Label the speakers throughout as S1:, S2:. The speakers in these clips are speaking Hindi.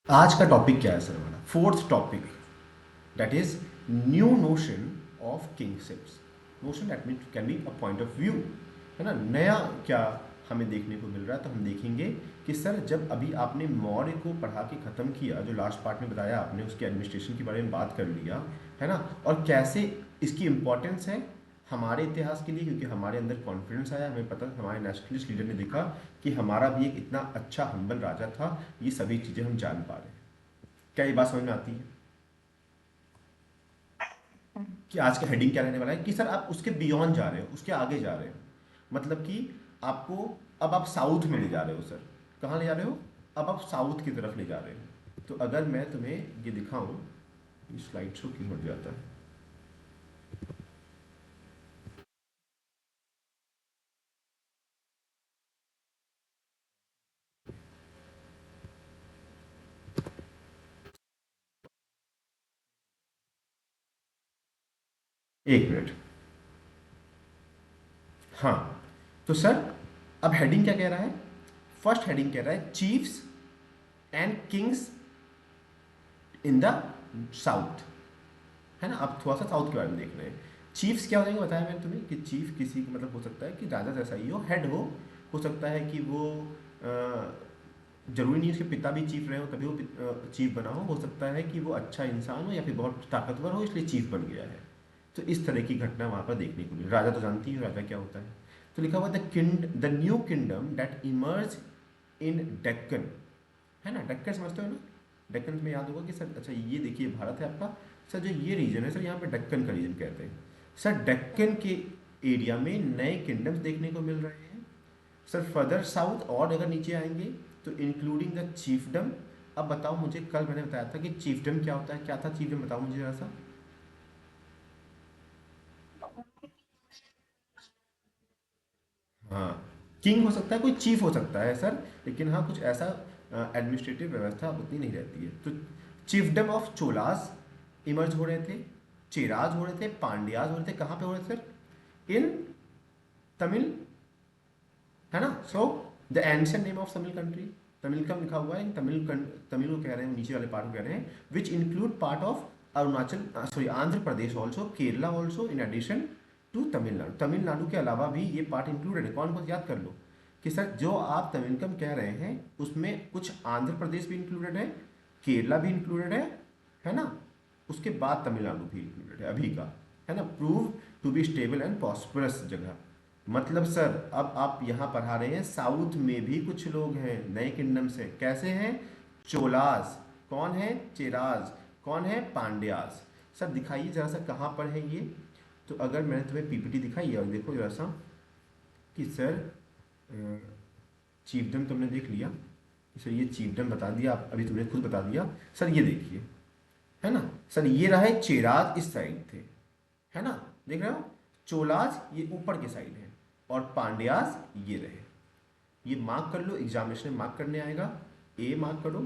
S1: आज का टॉपिक क्या है सर हमारा fourth topic, that is new notion of kingships. Notion that mean can be a point of view, है ना। नया क्या हमें देखने को मिल रहा है, तो हम देखेंगे कि सर जब अभी आपने मौर्य को पढ़ा के ख़त्म किया, जो लास्ट पार्ट में बताया आपने, उसके एडमिनिस्ट्रेशन के बारे में बात कर लिया, है ना। और कैसे इसकी इम्पोर्टेंस है हमारे इतिहास के लिए, क्योंकि हमारे अंदर कॉन्फिडेंस आया, हमें पता, हमारे नेशनलिस्ट लीडर ने देखा कि हमारा भी एक इतना अच्छा हम्बल राजा था। ये सभी चीज़ें हम जान पा रहे हैं। क्या ये बात समझ में आती है कि आज का हेडिंग क्या रहने वाला है, कि सर आप उसके बियॉन्ड जा रहे हो, उसके आगे जा रहे हो, मतलब कि आपको अब आप साउथ में ले जा रहे हो सर। कहाँ ले जा रहे हो? अब आप साउथ की तरफ ले जा रहे हो। तो अगर मैं तुम्हें ये दिखाऊं, ये स्लाइड शो क्यों हट जाता है? एक मिनट। हाँ, तो सर अब हेडिंग क्या कह रहा है? फर्स्ट हेडिंग कह रहा है chiefs and kings in the south, है ना। आप थोड़ा सा साउथ के बारे में देख रहे हैं। चीफ्स क्या हो जाएंगे बताया मैंने तुम्हें, कि चीफ किसी का मतलब हो सकता है कि राजा जैसा ही हेड हो सकता है कि वो जरूरी नहीं उसके पिता भी चीफ रहे हो तभी वो चीफ बना हो सकता है कि वो अच्छा इंसान हो या फिर बहुत ताकतवर हो इसलिए चीफ बन गया है। तो इस तरह की घटना वहाँ पर देखने को मिली। राजा तो जानती है राजा क्या होता है। तो लिखा हुआ the new kingdom that emerge in Deccan, है ना। डेक्कन समझते हो ना? डेक्कन में याद होगा कि सर, अच्छा ये देखिए भारत है आपका। सर जो ये रीजन है सर, यहाँ पे डेक्कन का रीजन कहते हैं। सर डेक्कन के एरिया में नए किंगडम्स देखने को मिल रहे हैं। सर फर्दर साउथ और अगर नीचे आएंगे तो इंक्लूडिंग द चीफडम। अब बताओ मुझे, कल मैंने बताया था कि चीफडम क्या होता है, क्या था चीफडम, बताओ मुझे जरा सा। हाँ, किंग हो सकता है, कोई चीफ हो सकता है सर, लेकिन हाँ कुछ ऐसा एडमिनिस्ट्रेटिव व्यवस्था उतनी नहीं रहती है। तो चिफडम ऑफ चोलास इमर्ज हो रहे थे, चेराज हो रहे थे, पांड्याज हो रहे थे। कहाँ पे हो रहे थे सर? इन तमिल, है ना। So the ancient name of Tamil country, Tamilakam लिखा हुआ है, तमिल को कह रहे हैं, नीचे वाले पार्ट को कह रहे हैं, which include part of Arunachal, sorry Andhra Pradesh also, Kerala also, in addition to Tamil Nadu. Tamil Nadu के अलावा भी ये पार्ट इंक्लूडेड है। कौन कौन याद कर लो कि सर जो आप तमिलकम कह रहे हैं उसमें कुछ आंध्र प्रदेश भी इंक्लूडेड है, केरला भी इंक्लूडेड है ना। उसके बाद तमिलनाडु भी इंक्लूडेड है अभी का, है ना। Prove to be stable and prosperous जगह। मतलब सर अब आप यहाँ पढ़ा रहे हैं साउथ में भी कुछ लोग हैं नए किंगडम से। कैसे हैं? चोलास, कौन है? चेराज, कौन है? पांड्यास। सर दिखाइए जरा सा कहाँ पर है ये। तो अगर मैंने तुम्हें पीपीटी दिखाई है और देखो जरा सा कि सर चीफडम तुमने देख लिया कि सर ये चीफडम बता दिया, आप अभी तुमने खुद बता दिया। सर ये देखिए, है ना। सर ये रहा है चेराज, इस साइड थे, है ना। देख रहे हो? चोलाज ये ऊपर के साइड है और पांड्यास ये रहे। ये मार्क कर लो, एग्जामिनेशन में मार्क करने आएगा। ए मार्क करो।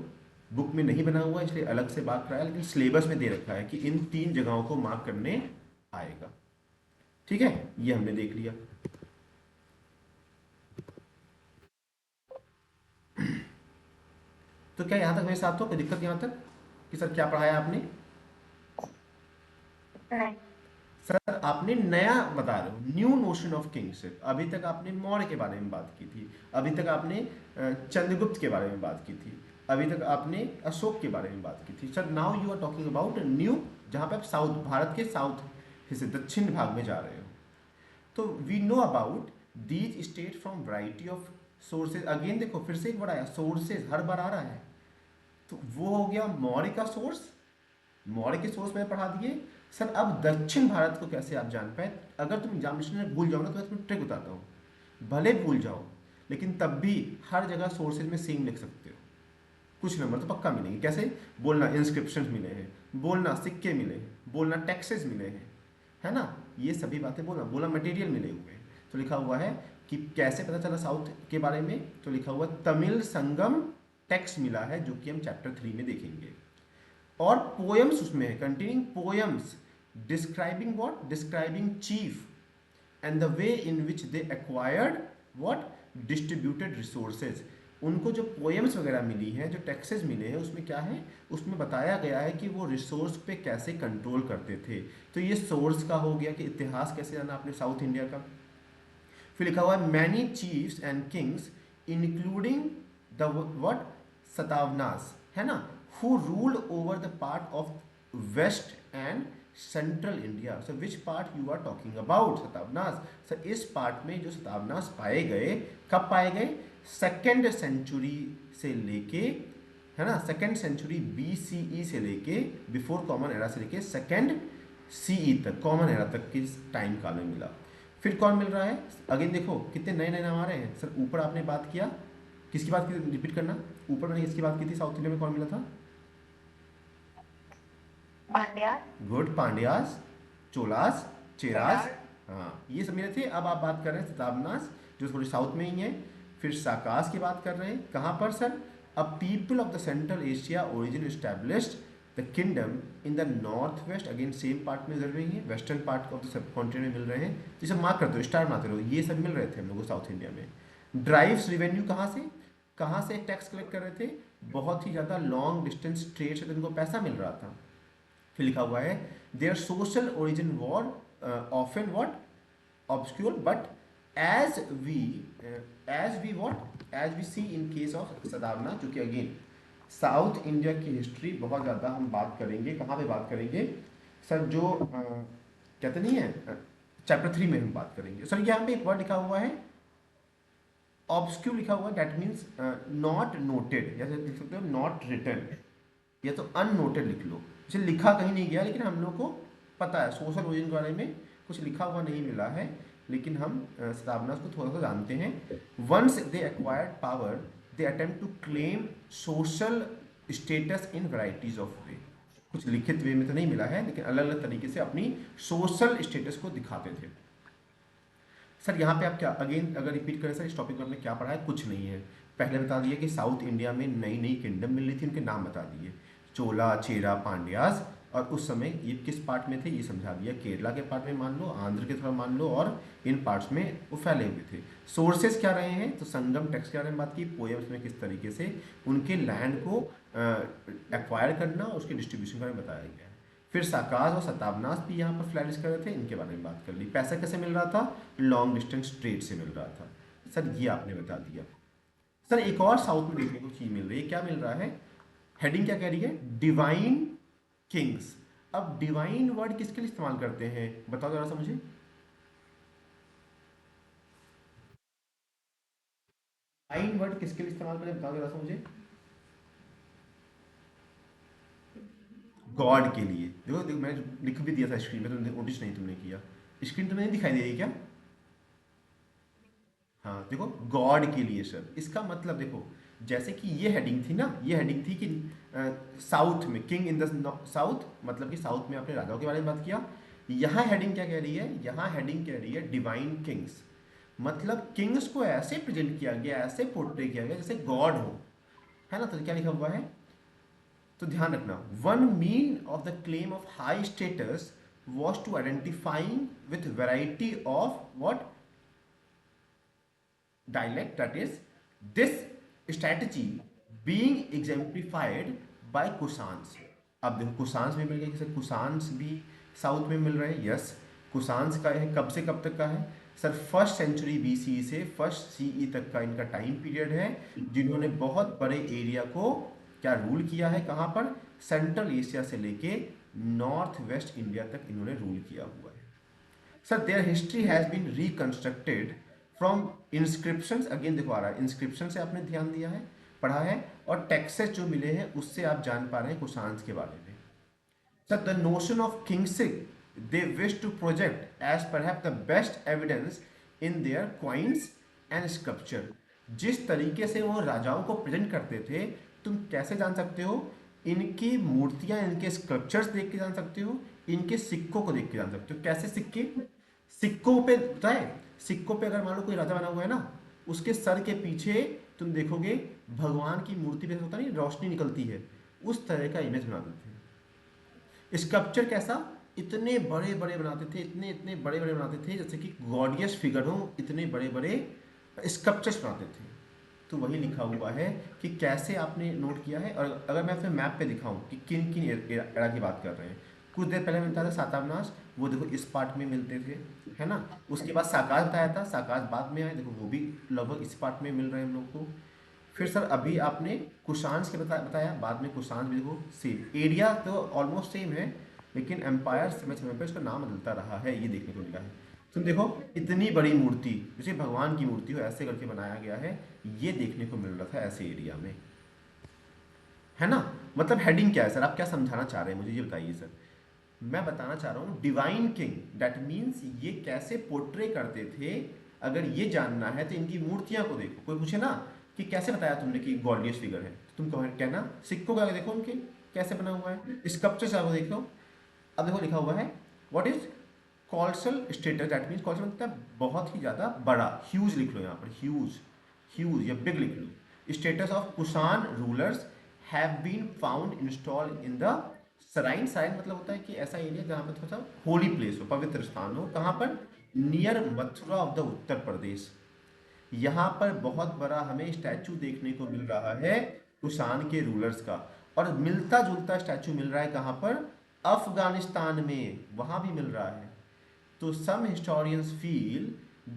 S1: बुक में नहीं बना हुआ इसलिए अलग से बात कराया, लेकिन सिलेबस में दे रखा है कि इन तीन जगहों को मार्क करने आएगा। ठीक है, ये हमने देख लिया। तो क्या यहाँ तक मेरे साथ हो, कोई दिक्कत यहाँ तक कि सर क्या पढ़ाया आपने? सर आपने नया बता रहे हो, न्यू नोशन ऑफ किंगशिप। अभी तक आपने मौर्य के बारे में बात की थी, अभी तक आपने चंद्रगुप्त के बारे में बात की थी, अभी तक आपने अशोक के बारे में बात की थी। Sir now you are talking about new, जहाँ पे आप साउथ, भारत के साउथ हिस्से, दक्षिण भाग में जा रहे हो। तो we know about these state from variety of sources. Again देखो फिर से एक बार आया, सोर्सेज हर बार आ रहा है। तो वो हो गया मौर्य का सोर्स, मौर्य के सोर्स मैंने पढ़ा दिए। सर अब दक्षिण भारत को कैसे आप जान पाए? अगर तुम एग्जामिनेशन में भूल जाओ ना तो मैं तुम्हें ट्रिक बताता हूँ। भले भूल जाओ लेकिन तब भी हर जगह सोर्सेज में सेम लिख सकते हो। कुछ नंबर तो पक्का मिलेंगे। कैसे? बोलना इंस्क्रिप्शन मिले हैं, बोलना सिक्के मिले हैं, बोलना टैक्सेस मिले हैं, है ना। ये सभी बातें बोलना, बोलना मटेरियल मिले हुए हैं। तो लिखा हुआ है कि कैसे पता चला साउथ के बारे में। तो लिखा हुआ तमिल संगम टेक्स्ट मिला है, जो कि हम चैप्टर 3 में देखेंगे। और पोएम्स उसमें है, containing poems describing what, describing cheap and the way in which they acquired what, distributed resources. उनको जो पोएम्स वगैरह मिली हैं, जो टेक्सेस मिले हैं, उसमें क्या है, उसमें बताया गया है कि वो रिसोर्स पे कैसे कंट्रोल करते थे। तो ये सोर्स का हो गया कि इतिहास कैसे जाना आपने साउथ इंडिया का। फिर लिखा हुआ है many chiefs and kings including the what Satavahanas, है ना, who ruled over the part of west and central India. So which part you are talking about? Satavahanas. Sir इस पार्ट में जो सतावनास पाए गए, कब पाए गए? सेकेंड सेंचुरी से लेके, है ना, सेकेंड सेंचुरी BCE से लेके, बिफोर कॉमन एरा से लेके सेकेंड CE तक, कॉमन एरा तक के टाइम काल में मिला। फिर कौन मिल रहा है? अगेन देखो कितने नए नए नाम आ रहे हैं। सर ऊपर आपने बात किया, किसकी बात की, रिपीट करना। ऊपर मैंने किसकी बात की थी? साउथ इंडिया में कौन मिला था?
S2: पांड्या।
S1: गुड, पांड्यास, चोलास, चेरास। हाँ ये सब मिले थे। अब आप बात कर रहे हैं सतावनास, जो थोड़ी साउथ में ही है। फिर साकास की बात कर रहे हैं, कहाँ पर sir? A people of the central Asia origin established the kingdom in the north west. Again same part में मिल रही है, western part of the sub continent में मिल रहे हैं। तो सब मार्क करते हो, स्टार बनाते रहो। ये सब मिल रहे थे हम लोग को साउथ इंडिया में। ड्राइव्स रिवेन्यू कहाँ से टैक्स कलेक्ट कर रहे थे? बहुत ही ज़्यादा लॉन्ग डिस्टेंस ट्रेड से तो इनको पैसा मिल रहा था। फिर लिखा हुआ है their social origin were often what obscure but as we as we see in case of Satavahana. जो कि अगेन साउथ इंडिया की हिस्ट्री बहुत ज़्यादा हम बात करेंगे। कहाँ पे बात करेंगे सर? जो कहते नहीं है चैप्टर 3 में हम बात करेंगे। सर यहाँ पे एक वर्ड लिखा हुआ है ऑब्सक्यूर, लिखा हुआ है, दैट मीन्स नॉट नोटेड, या लिख सकते हो नॉट रिटन, या तो अननोटेड लिख लो। इसे लिखा कहीं नहीं गया, लेकिन हम लोग को पता है सोशल ओरिजिन के बारे में कुछ लिखा हुआ नहीं मिला है, लेकिन हम सतावनास को थोड़ा सा जानते हैं। Once they acquired power they attempt to claim social status in varieties of way. कुछ लिखित वे में तो नहीं मिला है, लेकिन अलग अलग तरीके से अपनी सोशल स्टेटस को दिखाते थे। सर यहाँ पे आप क्या, अगेन अगर रिपीट करें सर, इस टॉपिक में हमने क्या पढ़ा है? कुछ नहीं है। पहले बता दिया कि साउथ इंडिया में नई नई किंगडम मिल रही थी, उनके नाम बता दिए, चोला, चेरा, पांड्यास। और उस समय ये किस पार्ट में थे ये समझा दिया, केरला के पार्ट में मान लो, आंध्र के थोड़ा मान लो, और इन पार्ट्स में वो फैले हुए थे। सोर्सेस क्या रहे हैं? तो संगम टेक्स्ट के बारे में बात की, पोएम्स में किस तरीके से उनके लैंड को एक्वायर करना, उसके डिस्ट्रीब्यूशन के बारे में बताया गया है। फिर साकाज और सतावनास भी यहाँ पर फ्लैरिश कर रहे थे, इनके बारे में बात कर ली। पैसा कैसे मिल रहा था? लॉन्ग डिस्टेंस ट्रेड से मिल रहा था। सर ये आपने बता दिया। सर एक और साउथ में देखने को चीज मिल रही है, क्या मिल रहा है? हेडिंग क्या कह रही है? Divine Kings. अब डिवाइन वर्ड किसके लिए इस्तेमाल करते हैं बताओ जरा सा मुझे। डिवाइन वर्ड किसके लिए इस्तेमाल करें बताओ जरा सा मुझे। गॉड के लिए। देखो देखो मैंने लिख भी दिया था स्क्रीन पे, तुमने नोटिस नहीं तुमने किया? स्क्रीन तो नहीं दिखाई दे रही क्या? हाँ देखो, गॉड के लिए सर। इसका मतलब देखो, जैसे कि ये हेडिंग थी ना, ये हेडिंग थी कि साउथ में किंग इन द साउथ, मतलब कि साउथ में आपने राजाओं के बारे में बात किया। यहाँ हेडिंग क्या कह रही है? यहाँ हेडिंग कह रही है डिवाइन किंग्स। मतलब किंग्स को ऐसे प्रेजेंट किया गया, ऐसे पोर्ट्रे किया गया जैसे गॉड हो, है ना। तो क्या लिखा हुआ है? तो ध्यान रखना, one mean of the claim of high status was to identifying with variety of what dialect, that is this strategy being exemplified by Kushans. अब देखो कुशांस में मिल गया कि सर कुशांस भी साउथ में मिल रहे हैं। यस, कुशांस का है, कब से कब तक का है सर? फर्स्ट सेंचुरी BCE से फर्स्ट CE तक का इनका टाइम पीरियड है, जिन्होंने बहुत बड़े एरिया को क्या रूल किया है? कहाँ पर? सेंट्रल एशिया से लेके नॉर्थ वेस्ट इंडिया तक इन्होंने रूल किया हुआ है। Sir their history has been reconstructed from inscriptions. Again देखो आ रहा है, इंस्क्रिप्शन से आपने ध्यान दिया है, पढ़ा है, और टेक्सेस जो मिले हैं उससे आप जान पा रहे हैं कुशांस के बारे में। Sir the notion of kingship they wish to project as perhaps the best evidence in their coins and sculpture. जिस तरीके से वो राजाओं को प्रेजेंट करते थे, तुम कैसे जान सकते हो? इनकी मूर्तियां, इनके स्कल्पचर्स देख के जान सकते हो, इनके सिक्कों को देख के जान सकते हो। कैसे सिक्के? सिक्कों पे पता है, सिक्कों पे अगर मान लो कोई राजा बना हुआ है ना, उसके सर के पीछे तुम देखोगे भगवान की मूर्ति पे होता नहीं रोशनी निकलती है, उस तरह का इमेज बनाते थे। स्कल्पचर कैसा? इतने बड़े बड़े बनाते थे, इतने इतने बड़े बड़े बनाते थे, जैसे कि गॉडियस फिगर हो, इतने बड़े बड़े स्कल्पचर्स बनाते थे। तो वही लिखा हुआ है कि कैसे आपने नोट किया है। और अगर मैं फिर मैप पे दिखाऊं कि किन किन एरा की बात कर रहे हैं, कुछ देर पहले मैंने बताया था सातवाहनास, वो देखो इस पार्ट में मिलते थे, है ना। उसके बाद साकाश बताया था, साकाश बाद में आए, देखो वो भी लगभग इस पार्ट में मिल रहे हैं हम लोग को। फिर सर अभी आपने कुशांश के बताया, बाद में कुशांश भी देखो सेम एरिया तो ऑलमोस्ट सेम है, लेकिन एम्पायर समय समय पर इसका नाम बदलता रहा है, ये देखने को मिला है। तुम देखो इतनी बड़ी मूर्ति जैसे भगवान की मूर्ति हो ऐसे करके बनाया गया है, ये देखने को मिल रहा था ऐसे एरिया में, है ना। मतलब हेडिंग क्या है सर, आप क्या समझाना चाह रहे हैं मुझे ये बताइए सर। मैं बताना चाह रहा हूँ डिवाइन किंग, दैट मीन्स ये कैसे पोर्ट्रे करते थे। अगर ये जानना है तो इनकी मूर्तियां को देखो। कोई पूछे ना कि कैसे बताया तुमने कि गॉडलियस फिगर है, तो तुम कहना सिक्कों का देखो उनके कैसे बना हुआ है, स्कल्पचर्स आप देखो। अब देखो लिखा हुआ है what is colossal statues, that means colossal मतलब बहुत ही ज़्यादा बड़ा, ह्यूज लिख लो यहाँ पर, ह्यूज, ह्यूज या बिग लिख लो। Statues of Kushana rulers have been found install in the shrine. Shrine मतलब होता है कि ऐसा एरिया जहाँ पर थोड़ा सा होली प्लेस हो, पवित्र स्थान हो। कहाँ पर? Near Mathura of the Uttar Pradesh. यहाँ पर बहुत बड़ा हमें स्टैचू देखने को मिल रहा है कुषाण के रूलर्स का, और मिलता जुलता स्टैचू मिल रहा है कहाँ पर? अफगानिस्तान में, वहाँ भी मिल रहा है। तो some historians feel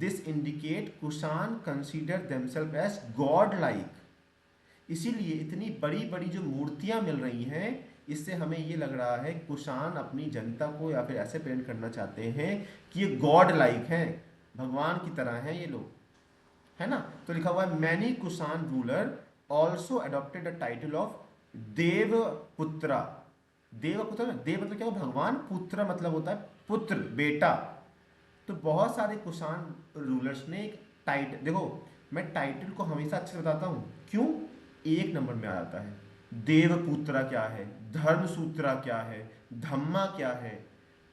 S1: this indicate Kushan consider themselves as god like। इसीलिए इतनी बड़ी बड़ी जो मूर्तियां मिल रही हैं, इससे हमें ये लग रहा है कुषाण अपनी जनता को या फिर ऐसे प्रेजेंट करना चाहते हैं कि ये गॉड लाइक हैं, भगवान की तरह हैं ये लोग, है ना। तो लिखा हुआ है many Kushana ruler also adopted the title of Devaputra. Devaputra, देव मतलब क्या? भगवान, पुत्र मतलब होता है पुत्र, बेटा। तो बहुत सारे कुषाण रूलर्स ने एक टाइटल, देखो मैं टाइटल को हमेशा अच्छे से बताता हूँ, क्यों? एक नंबर में आ जाता है। देवपुत्रा क्या है, धर्मसूत्रा क्या है, धम्मा क्या है।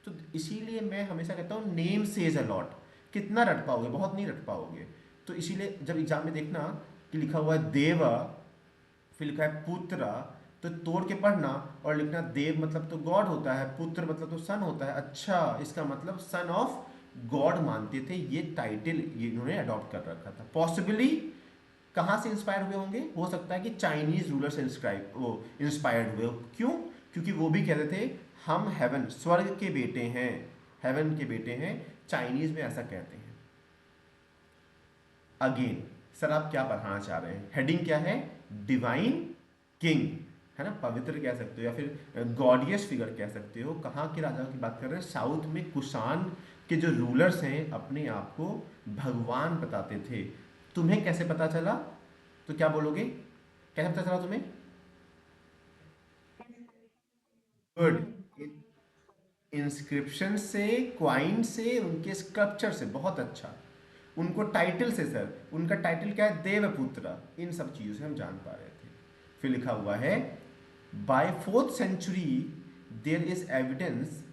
S1: तो इसीलिए मैं हमेशा कहता हूँ नेम सेज अलॉट। कितना रट पाओगे? बहुत नहीं रट पाओगे। तो इसीलिए जब एग्जाम में देखना कि लिखा हुआ है देव, फिर लिखा है पुत्र, तो तोड़ के पढ़ना और लिखना देव मतलब तो गॉड होता है, पुत्र मतलब तो सन होता है, अच्छा इसका मतलब सन ऑफ गॉड मानते थे। ये टाइटल ये इन्होंने अडॉप्ट कर रखा था। पॉसिबली कहाँ से इंस्पायर हुए होंगे? हो सकता है कि चाइनीज रूलर से इंस्पायर्ड हुए हो। क्यों? क्योंकि वो भी कहते थे हम हेवन, स्वर्ग के बेटे हैं, हेवन के बेटे हैं, चाइनीज में ऐसा कहते हैं। अगेन सर आप क्या पढ़ाना चाह रहे हैं? हेडिंग क्या है? डिवाइन किंग, है ना, पवित्र कह सकते हो या फिर गॉडियस फिगर कह सकते हो। कहाँ के राजाओं की बात कर रहे हैं? साउथ में कुषाण के जो रूलर्स हैं अपने आप को भगवान बताते थे। तुम्हें कैसे पता चला? तो क्या बोलोगे? कैसे पता चला तुम्हें? गुड। इंस्क्रिप्शन से, क्वाइन से, उनके स्कल्पचर से, बहुत अच्छा। उनको टाइटल से सर, उनका टाइटल क्या है? देवपुत्र। इन सब चीज़ों से हम जान पा रहे थे। फिर लिखा हुआ है by 4th century there is evidence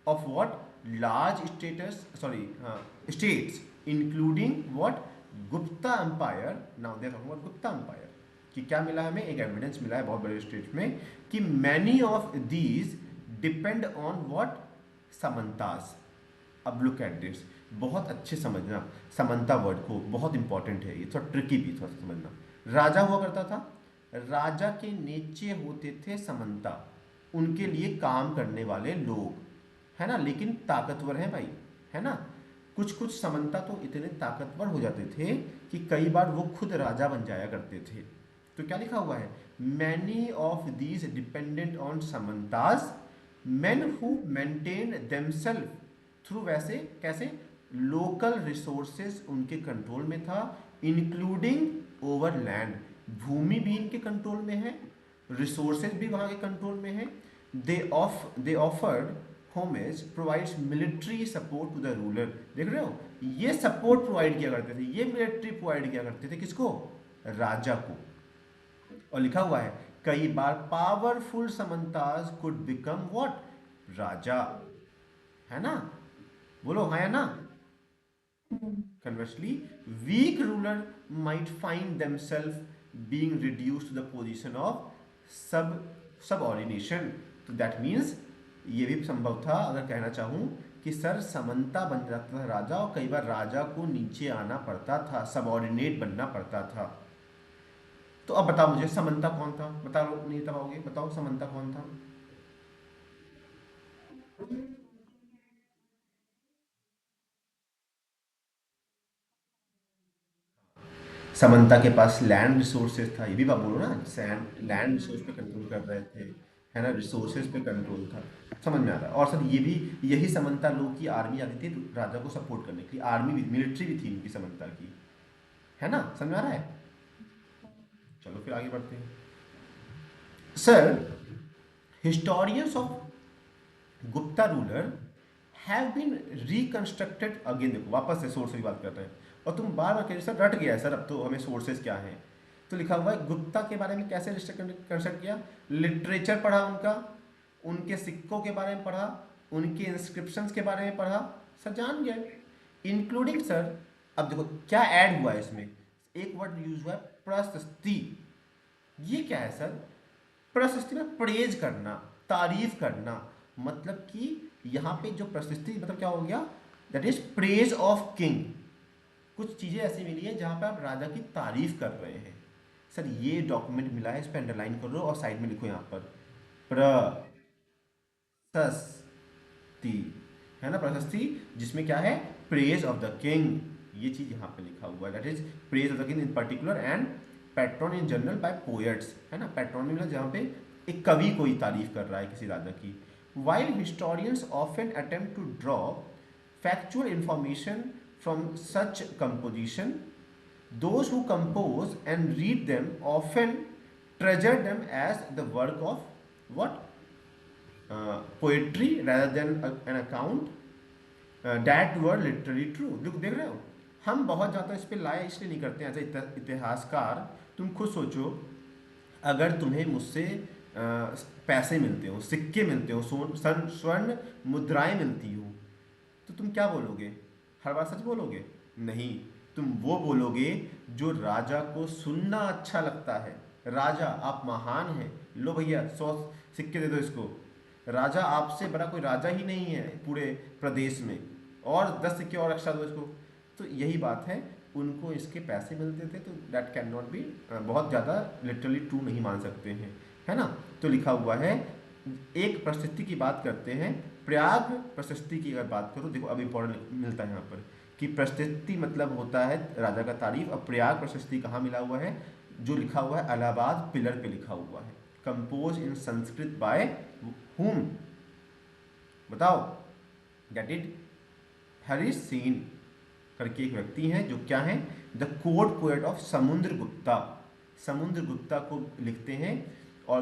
S1: of what? Large status, sorry हाँ, states including what? Gupta empire. Now they are talking about Gupta empire. कि क्या मिला हमें? एक एविडेंस मिला है बहुत बड़े स्टेट्स में कि many of these depend on what? Samantas. अब लुक एट दिस, बहुत अच्छे समझना समंता वर्ड को, बहुत इंपॉर्टेंट है ये, थोड़ा ट्रिकी भी थोड़ा सा समझना। राजा हुआ करता था, राजा के नीचे होते थे समंता, उनके लिए काम करने वाले लोग, है ना, लेकिन ताकतवर हैं भाई, है ना। कुछ कुछ समंता तो इतने ताकतवर हो जाते थे कि कई बार वो खुद राजा बन जाया करते थे। तो क्या लिखा हुआ है? Many of these dependent on Samantas, men who maintained themselves through, वैसे कैसे? लोकल रिसोर्सेज उनके कंट्रोल में था, इंक्लूडिंग ओवर लैंड, भूमि भी इनके कंट्रोल में है, रिसोर्सेज भी वहाँ के कंट्रोल में है। They offered homage, provides military support to the ruler. देख रहे हो, ये सपोर्ट प्रोवाइड किया करते थे, ये मिलिट्री प्रोवाइड किया करते थे, किसको? राजा को। और लिखा हुआ है कई बार पावरफुल समंताज कुड बिकम व्हाट? राजा, है ना। बोलो हाँ या ना। Conversely, weak ruler might find themselves being reduced to the position of subordination। तो that means ये भी संभव था, अगर कहना चाहूँ, कि सर समंता बन जाता था राजा और कई बार राजा को नीचे आना पड़ता था, सबऑर्डिनेट बनना पड़ता था। तो अब बताओ मुझे, समंता कौन था? बताओ, नहीं बता पाओगे? बताओ समंता कौन था? समंता के पास लैंड रिसोर्सेज था, ये भी बात बोलो ना, सैंड लैंड रिसोर्स पे कंट्रोल कर रहे थे, है ना, रिसोर्सेज पे कंट्रोल था। समझ में आ रहा है? और सर ये भी, यही समंता लोग की आर्मी आती थी राजा को सपोर्ट करने के लिए, आर्मी भी, मिलिट्री भी थी इनकी समंता की, है ना, समझ में आ रहा है? चलो फिर आगे बढ़ते हैं। Sir, historians of Gupta ruler have been reconstructed again. देखो वापस से सोर्स की बात कर रहे हैं, और तुम बार बार कह रहे हो, सर रट गया है सर, अब तो हमें सोर्सेज क्या हैं। तो लिखा हुआ है गुप्ता के बारे में कैसे कंस्ट्रक्ट किया? लिटरेचर पढ़ा उनका, उनके सिक्कों के बारे में पढ़ा, उनके इंस्क्रिप्शंस के बारे में पढ़ा, सर जान गए। इंक्लूडिंग सर, अब देखो क्या ऐड हुआ है इसमें, एक वर्ड यूज हुआ है, प्रशस्ति। ये क्या है सर? प्रशस्ति में प्रेज करना, तारीफ करना, मतलब कि यहाँ पे जो प्रशस्ति मतलब क्या हो गया, that is praise of king. कुछ चीजें ऐसी मिली है जहाँ पे आप राजा की तारीफ कर रहे हैं। सर ये डॉक्यूमेंट मिला है, इस पर अंडरलाइन कर लो और साइड में लिखो यहाँ पर प्रशस्ति, है ना, प्रशस्ति, जिसमें क्या है, प्रेज ऑफ द किंग। ये चीज यहाँ पे लिखा हुआ है, that is praise of the king in particular and patron in general by poets, है ना, पैट्रन मतलब जहाँ पे एक कवि कोई तारीफ कर रहा है किसी राजा की। While historians often attempt to draw factual information from such composition, those who compose and read them often treasure them as the work of what? Poetry rather than an account that were literally true। देखो देख रहे हो, हम बहुत ज़्यादा इस पे लाया इसलिए नहीं करते हैं एज ए इतिहासकार। तुम खुद सोचो, अगर तुम्हें मुझसे पैसे मिलते हो, सिक्के मिलते हो, स्वर्ण मुद्राएं मिलती हो, तो तुम क्या बोलोगे? हर बार सच बोलोगे? नहीं, तुम वो बोलोगे जो राजा को सुनना अच्छा लगता है। राजा आप महान हैं, लो भैया 100 सिक्के दे दो इसको। राजा आपसे बड़ा कोई राजा ही नहीं है पूरे प्रदेश में, और 10 सिक्के और एक्स्ट्रा दो इसको। तो यही बात है, उनको इसके पैसे मिलते थे, तो दैट कैन नॉट बी, बहुत ज़्यादा लिटरली ट्रू नहीं मान सकते हैं, है ना। तो लिखा हुआ है, एक प्रशस्ति की बात करते हैं, प्रयाग प्रशस्ति की अगर बात करो, देखो अब इंपॉर्टेंट मिलता है यहाँ पर कि प्रशस्ति मतलब होता है राजा का तारीफ। अब प्रयाग प्रशस्ति कहाँ मिला हुआ है? जो लिखा हुआ है इलाहाबाद पिलर पे लिखा हुआ है, compose in Sanskrit by whom, बताओ? Get it? हरीश सेन करके एक व्यक्ति हैं, जो क्या हैं, द कोर्ट पोएट ऑफ समुद्र गुप्ता। समुद्र गुप्ता को लिखते हैं, और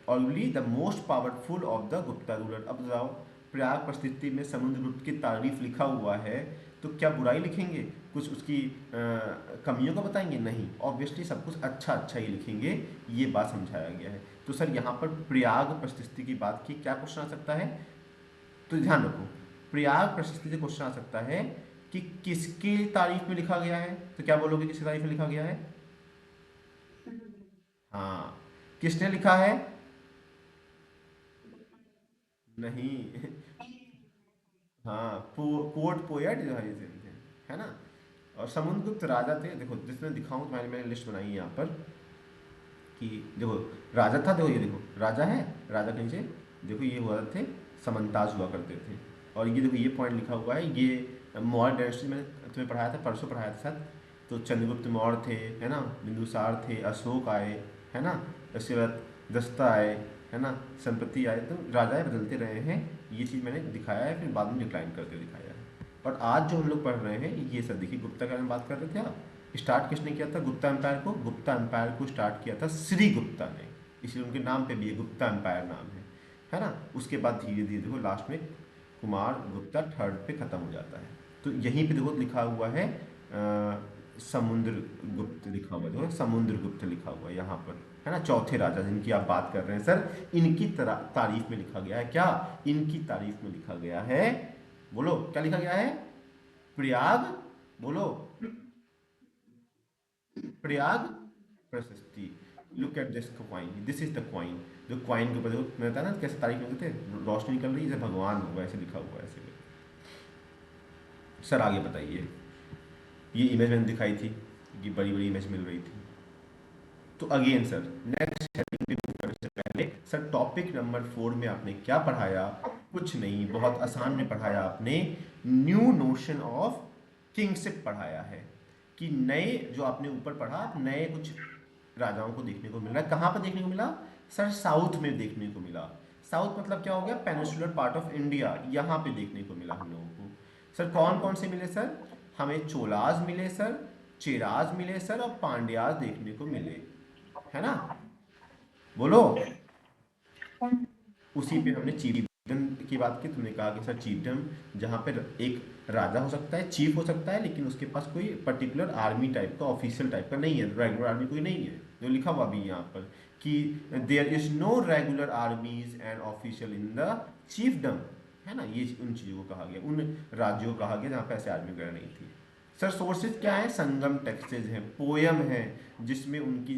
S1: already the most powerful of the Gupta ruler. अब बताओ, प्रयाग प्रस्तुति में समुद्रगुप्त की तारीफ लिखा हुआ है, तो क्या बुराई लिखेंगे? कुछ उसकी कमियों को बताएंगे? नहीं, ऑब्वियसली सब कुछ अच्छा अच्छा ही लिखेंगे। ये बात समझाया गया है। तो सर यहाँ पर प्रयाग प्रशस्ति की बात की, क्या क्वेश्चन आ सकता है? तो ध्यान रखो, प्रयाग प्रशस्ति से क्वेश्चन आ सकता है कि किसके तारीफ में लिखा गया है। तो क्या बोलोगे, किसकी तारीफ में लिखा गया है? हाँ, किसने लिखा है? नहीं हाँ, कोर्ट पोएट जो है ना। और समुद्रगुप्त राजा थे, देखो जिसने दिखाऊं तुम्हारे, मैंने लिस्ट बनाई है यहाँ पर कि देखो, राजा था, देखो ये देखो राजा है, राजा के नीचे देखो ये हुआ थे, समंताज हुआ करते थे। और ये देखो ये पॉइंट लिखा हुआ है, ये मौर्य डायनेस्टी मैंने तुम्हें पढ़ाया था, परसों पढ़ाया था शायद। तो चंद्रगुप्त मौर्य थे, है ना, बिंदुसार थे, अशोक आए, है ना, उसके बाद दस्ता आए, है ना, संपत्ति आए, तो राजाएं बदलते रहे हैं। ये चीज़ मैंने दिखाया है, फिर बाद में डिक्लाइन करके दिखाया है। और आज जो हम लोग पढ़ रहे हैं ये सब देखिए, गुप्ता के बारे में बात कर रहे थे आप। स्टार्ट किसने किया था गुप्ता एम्पायर को? गुप्ता एम्पायर को स्टार्ट किया था श्री गुप्ता ने, इसलिए उनके नाम पे भी है गुप्ता एम्पायर नाम है ना। उसके बाद धीरे धीरे देखो लास्ट में कुमार गुप्ता थर्ड पे खत्म हो जाता है। तो यहीं पे देखो लिखा हुआ है समुद्र गुप्त लिखा हुआ है, देखो समुद्र गुप्त लिखा हुआ है यहाँ पर, है ना, चौथे राजा जिनकी आप बात कर रहे हैं सर, इनकी तारीफ में लिखा गया है। क्या? इनकी तारीफ में लिखा गया है, बोलो क्या लिखा गया है? प्रयाग, बोलो, प्रयाग प्रशस्ति। Look at this coin, this is the coin. जो क्वाइन के ऊपर देखो, मैं बताया ना कैसे तारीफ लिखते थे, रोशनी निकल रही है जैसे भगवान होगा, ऐसे लिखा हुआ है ऐसे। सर आगे बताइए, ये इमेज मैंने दिखाई थी कि बड़ी बड़ी इमेज मिल रही थी। तो अगेन सर, नेक्स्ट हेडिंग पे मूव करने से पहले सर, टॉपिक नंबर 4 में आपने क्या पढ़ाया? कुछ नहीं, बहुत आसान में पढ़ाया आपने, न्यू नोशन ऑफ किंगशिप पढ़ाया है। कि नए, जो आपने ऊपर पढ़ा, नए कुछ राजाओं को देखने को मिल रहा है। कहाँ पर देखने को मिला सर? साउथ में देखने को मिला। साउथ मतलब क्या हो गया? पेनिनसुलर पार्ट ऑफ इंडिया, यहाँ पे देखने को मिला हम लोगों को। सर कौन कौन से मिले सर? हमें चोलाज मिले सर, चेराज मिले सर, और पांड्याज देखने को मिले, है ना? बोलो। उसी पे हमने चीफडम की बात की। तुमने कहा कि सर चीफडम, जहाँ पे एक राजा हो सकता है, चीफ हो सकता है, लेकिन उसके पास कोई पर्टिकुलर आर्मी टाइप का, ऑफिशियल टाइप का नहीं है, रेगुलर आर्मी कोई नहीं है, जो लिखा हुआ भी यहाँ पर कि there is no regular armies and official in the chiefdom, है ना? ये उन चीज़ों को कहा गया, उन राज्यों को कहा गया जहाँ पे ऐसे आर्मी वगैरह नहीं थी। सर सोर्सेज क्या है? संगम टेक्सटेज हैं, पोयम है, जिसमें उनकी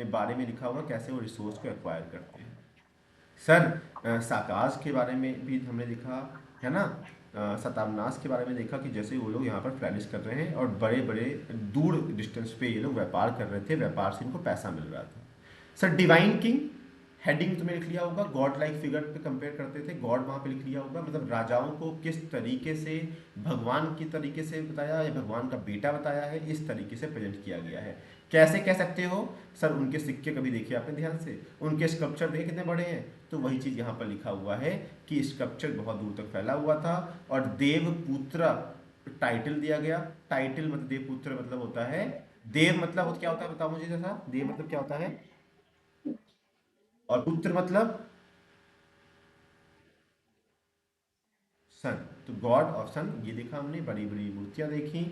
S1: बारे में लिखा हुआ कैसे वो रिसोर्स को एक्वायर करते हैं। सर साकाज के बारे में भी हमने देखा, है ना? सतामनास के बारे में देखा कि जैसे वो लोग यहाँ पर फ्लैरिश कर रहे हैं और बड़े बड़े दूर डिस्टेंस पे ये लोग व्यापार कर रहे थे, व्यापार से इनको पैसा मिल रहा था। सर डिवाइन किंग, हेडिंग तुमने लिख लिया होगा, गॉड लाइक फिगर पे कंपेयर करते थे, गॉड वहाँ पे लिख लिया होगा, मतलब राजाओं को किस तरीके से भगवान की तरीके से बताया, या भगवान का बेटा बताया है, इस तरीके से प्रेजेंट किया गया है। कैसे कह सकते हो सर? उनके सिक्के कभी देखिए आपने ध्यान से, उनके स्कल्पचर देखे कितने बड़े हैं? तो वही चीज़ यहाँ पर लिखा हुआ है कि स्कल्पचर बहुत दूर तक फैला हुआ था, और देवपुत्र टाइटल दिया गया। टाइटल मतलब देवपुत्र मतलब होता है, देव मतलब क्या होता है बताओ मुझे जैसा, देव मतलब क्या होता है, और पुत्र मतलब सन। तो गॉड और सन ये देखा हमने, बड़ी बड़ी मूर्तियां देखी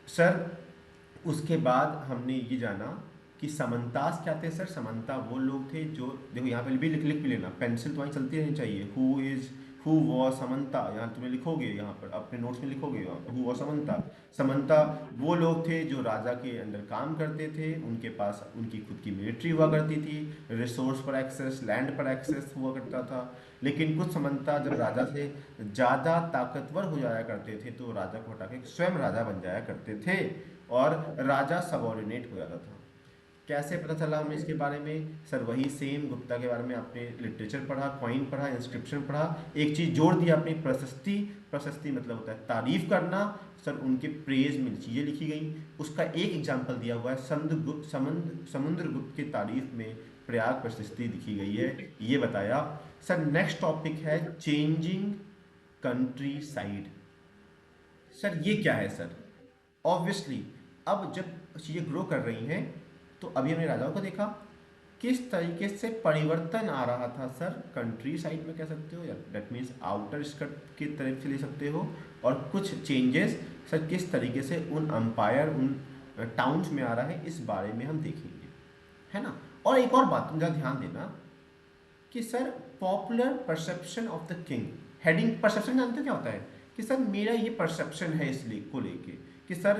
S1: सर। उसके बाद हमने ये जाना कि समंतास क्या थे सर? समंता वो लोग थे जो, देखो यहाँ पे भी लिख लिख भी लेना, पेंसिल तुम्हारी चलती रहनी चाहिए। हु वॉज समंता, यहाँ तुम्हें लिखोगे, यहाँ पर अपने नोट्स में लिखोगे, हु वॉज समंता। समंता वो लोग थे जो राजा के अंडर काम करते थे, उनके पास उनकी खुद की मिलिट्री हुआ करती थी, रिसोर्स पर एक्सेस, लैंड पर एक्सेस हुआ करता था। लेकिन कुछ समंता जब राजा से ज़्यादा ताकतवर हो जाया करते थे, तो राजा को हटा के स्वयं राजा बन जाया करते थे, और राजा सबॉर्डिनेट हो जाता था। कैसे पता चला हमें इसके बारे में सर? वही सेम गुप्ता के बारे में आपने लिटरेचर पढ़ा, कॉइन पढ़ा, इंस्क्रिप्शन पढ़ा, एक चीज़ जोड़ दी आपने, प्रशस्ति। प्रशस्ति मतलब होता है तारीफ करना। सर उनके प्रेज में चीज़ें लिखी गई, उसका एक एग्जाम्पल दिया हुआ है, समुद्रगुप्त की तारीफ में प्रयाग प्रशस्ति लिखी गई है, ये बताया। सर नेक्स्ट टॉपिक है चेंजिंग कंट्री साइड। सर ये क्या है सर? ऑब्वियसली अब जब चीज़ें ग्रो कर रही हैं, तो अभी हमने राजाओं को देखा, किस तरीके से परिवर्तन आ रहा था सर कंट्री साइड में, कह सकते हो, या दैट मीन्स आउटर स्कर्ट की तरफ से ले सकते हो, और कुछ चेंजेस सर किस तरीके से उन अंपायर, उन टाउन्स में आ रहा है, इस बारे में हम देखेंगे, है ना? और एक और बात तुम जरा ध्यान देना कि sir popular perception of the king, heading perception जानते हो क्या होता है? कि सर मेरा ये परसेप्शन है इस को लेके कि सर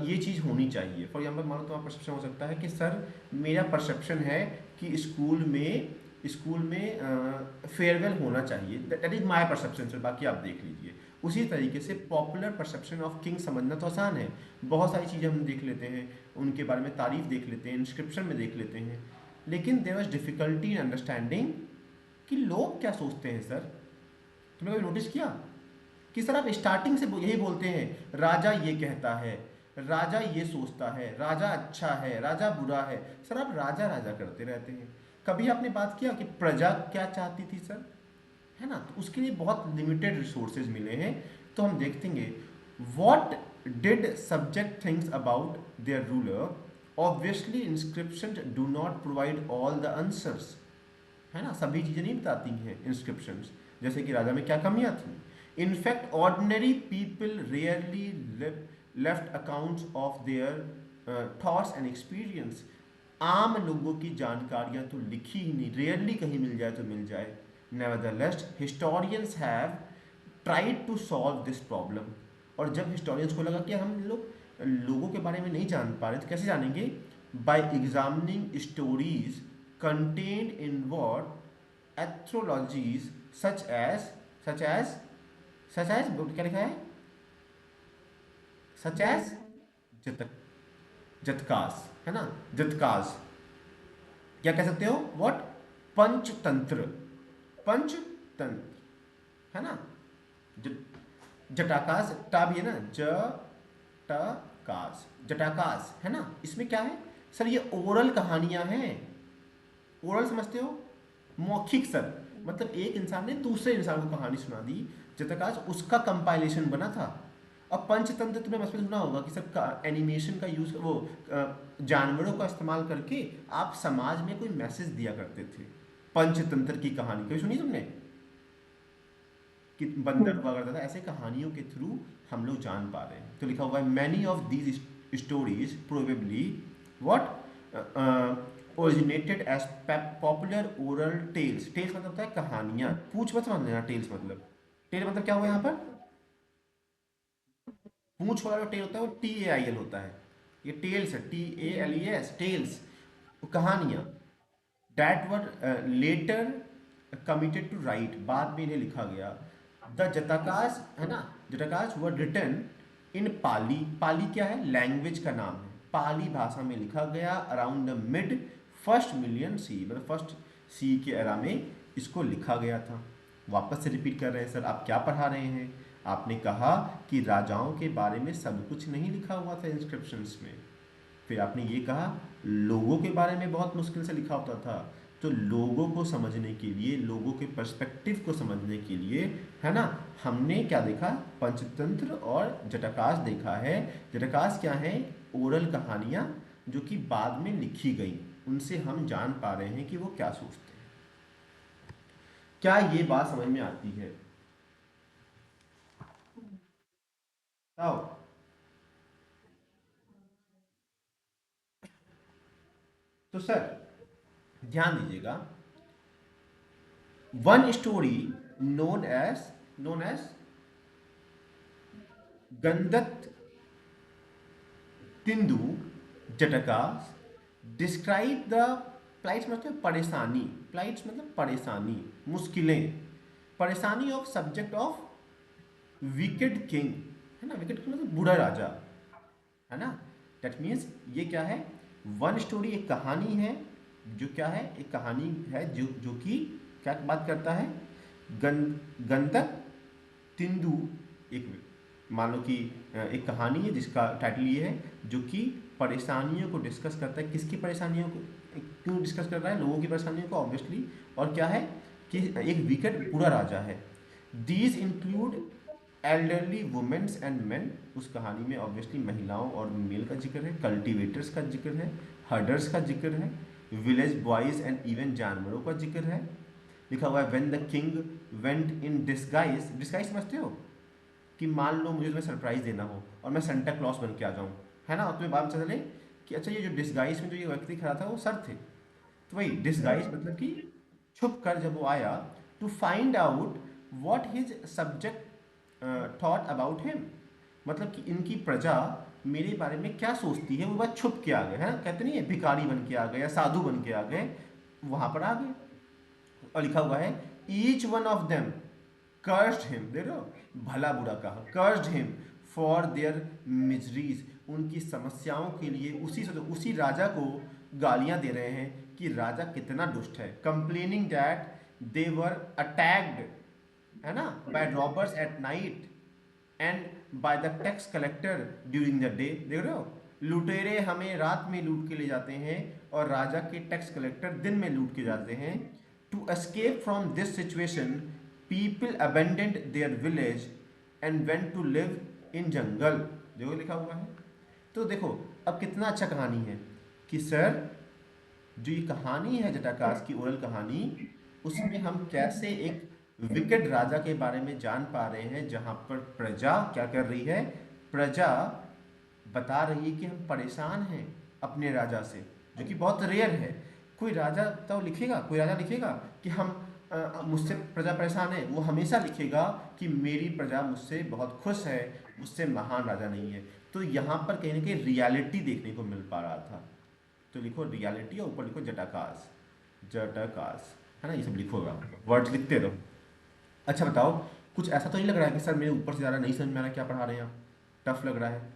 S1: ये चीज़ होनी चाहिए। फॉर एग्जाम्पल मानो तुम्हारा परसेप्शन हो सकता है कि सर मेरा परसेप्शन है कि स्कूल में फेयरवेल होना चाहिए, that is my perception sir, बाकी आप देख लीजिए। उसी तरीके से पॉपुलर परसेप्शन ऑफ किंग समझना तो आसान है, बहुत सारी चीज़ें हम देख लेते हैं, उनके बारे में तारीफ देख लेते हैं, इंस्क्रिप्शन में देख लेते हैं, लेकिन there was difficulty in understanding कि लोग क्या सोचते हैं सर। तुमने कभी नोटिस किया कि सर आप स्टार्टिंग से यही बोलते हैं, राजा ये कहता है, राजा ये सोचता है, राजा अच्छा है, राजा बुरा है, सर आप राजा राजा करते रहते हैं। कभी आपने बात किया कि प्रजा क्या चाहती थी सर, है ना? तो उसके लिए बहुत लिमिटेड रिसोर्सेज मिले हैं। तो हम देखेंगे what did subject things about their ruler. Obviously inscription do not provide all the answers, है ना? सभी चीज़ें नहीं बताती हैं इंस्क्रिप्शंस, जैसे कि राजा में क्या कमियां थी। In fact ordinary people rarely left accounts of their thoughts and experience. आम लोगों की जानकारियां तो लिखी ही नहीं, रेयरली कहीं मिल जाए तो मिल जाए। Nevertheless historians have tried to solve this problem. और जब हिस्टोरियंस को लगा कि हम लोग लोगों के बारे में नहीं जान पा रहे, तो कैसे जानेंगे? By examining stories contained in what anthologies such as क्या लिखा है? सच एज, जब तक जतकास, है ना, जतकास। क्या कह सकते हो, व्हाट, पंचतंत्र, पंचतंत्र, है ना। जटाकाश, टा भी है ना, जटाकाश, जटाकाश, है ना। इसमें क्या है सर, ये ओरल कहानियां हैं। ओरल समझते हो, मौखिक सर, मतलब एक इंसान ने दूसरे इंसान को कहानी सुना दी, जटाकाश उसका कंपाइलेशन बना था। अब पंचतंत्र तुमने बचपन में सुना होगा कि सब का एनिमेशन का यूज, वो जानवरों का इस्तेमाल करके आप समाज में कोई मैसेज दिया करते थे। पंचतंत्र की कहानी कभी सुनी तुमने, कि बंदर हुआ करता था, ऐसे कहानियों के थ्रू हम लोग जान पा रहे हैं। तो लिखा हुआ है many of these stories probably what originated as popular oral tales. Tales मतलब होता है कहानियां, पूछ मत समझ लेना टेल्स मतलब। टेल मतलब क्या हुआ यहाँ पर, पूछ वाला जो टेल होता है वो TAIL होता है, ये टेल्स है, TALES, टेल्स, कहानियां। That were later committed to write, बाद में इन्हें लिखा गया। द जटाकास, है ना, जटाकास वर रिटन इन पाली। पाली क्या है, लैंग्वेज का नाम है। पाली भाषा में लिखा गया around the mid first millennium CE, मतलब फर्स्ट सी के एरा में इसको लिखा गया था। वापस से रिपीट कर रहे हैं सर, आप क्या पढ़ा रहे हैं। आपने कहा कि राजाओं के बारे में सब कुछ नहीं लिखा हुआ था इंस्क्रिप्शंस में। फिर आपने ये कहा लोगों के बारे में बहुत मुश्किल से लिखा होता था। तो लोगों को समझने के लिए, लोगों के पर्सपेक्टिव को समझने के लिए, है ना, हमने क्या देखा, पंचतंत्र और जटाकाश देखा है। जटाकाश क्या है, ओरल कहानियाँ जो कि बाद में लिखी गई, उनसे हम जान पा रहे हैं कि वो क्या सोचते हैं। क्या ये बात समझ में आती है, बताओ। तो सर ध्यान दीजिएगा, one story known as Gandatindu Jatakas describe the plights, मतलब परेशानी, प्लाइट्स मतलब परेशानी, मुश्किलें, परेशानी of subject of wicked king, है ना, विकेड किंग मतलब बुरा राजा, है ना। दैट मीन्स ये क्या है, वन स्टोरी एक कहानी है, जो क्या है, एक कहानी है जो कि क्या बात करता है, गं गंधक तिंदु, एक, मान लो कि एक कहानी है जिसका टाइटल ये है, जो कि परेशानियों को डिस्कस करता है। किसकी परेशानियों को, क्यों डिस्कस कर रहा है, लोगों की परेशानियों को ऑब्वियसली। और क्या है कि एक विकेट पूरा राजा है। These include elderly womens and men, उस कहानी में ऑब्वियसली महिलाओं और मेल का जिक्र है, कल्टीवेटर्स का जिक्र है, हर्डर्स का जिक्र है, विलेज बॉयज एंड इवन जानवरों का जिक्र है। लिखा हुआ है when the king went in disguise, disguise समझते हो, कि मान लो मुझे तुम्हें सरप्राइज देना हो और मैं सेंटा क्लॉस बन के आ जाऊँ, है ना, और तुम्हें बात चले कि अच्छा ये जो डिस्गाइज में जो ये व्यक्ति खड़ा था वो सर थे। तो वही डिस्गाइज मतलब कि छुप कर जब वो आया, to find out what his subject thought about him, मतलब कि इनकी प्रजा मेरे बारे में क्या सोचती है, वो बात छुप के आ गए, हैं, कहते नहीं है भिखारी बन के आ गए या साधु बन के आ गए, वहां पर आ गए। और लिखा हुआ है each one of them cursed him, देख रहे हो, भला बुरा कहा, cursed him for their miseries, उनकी समस्याओं के लिए उसी राजा को गालियां दे रहे हैं कि राजा कितना दुष्ट है। Complaining that they were attacked, है ना, by robbers at night and by the tax collector during the day, देख रहे हो, लुटेरे हमें रात में लूट के ले जाते हैं और राजा के टैक्स कलेक्टर दिन में लूट के जाते हैं। To escape from this situation people abandoned their village and went to live in jungle, देखो लिखा हुआ है। तो देखो अब कितना अच्छा कहानी है कि सर जो ये कहानी है जटाकाश की ओरल कहानी, उसमें हम कैसे एक विकेट राजा के बारे में जान पा रहे हैं, जहां पर प्रजा क्या कर रही है, प्रजा बता रही है कि हम परेशान हैं अपने राजा से, जो कि बहुत रेयर है। कोई राजा तो लिखेगा, कोई राजा लिखेगा कि हम मुझसे प्रजा परेशान है, वो हमेशा लिखेगा कि मेरी प्रजा मुझसे बहुत खुश है, मुझसे महान राजा नहीं है। तो यहाँ पर कहीं ना कहीं रियलिटी देखने को मिल पा रहा था। तो लिखो रियलिटी और ऊपर लिखो जटाकाश, जटाकाश, है ना, ये सब लिखोगा, वर्ड्स लिखते रहो। अच्छा बताओ, कुछ ऐसा तो नहीं लग रहा है कि सर मेरे ऊपर से ज़्यादा नहीं समझ में आ रहा है क्या पढ़ा रहे हैं आप, टफ लग रहा है।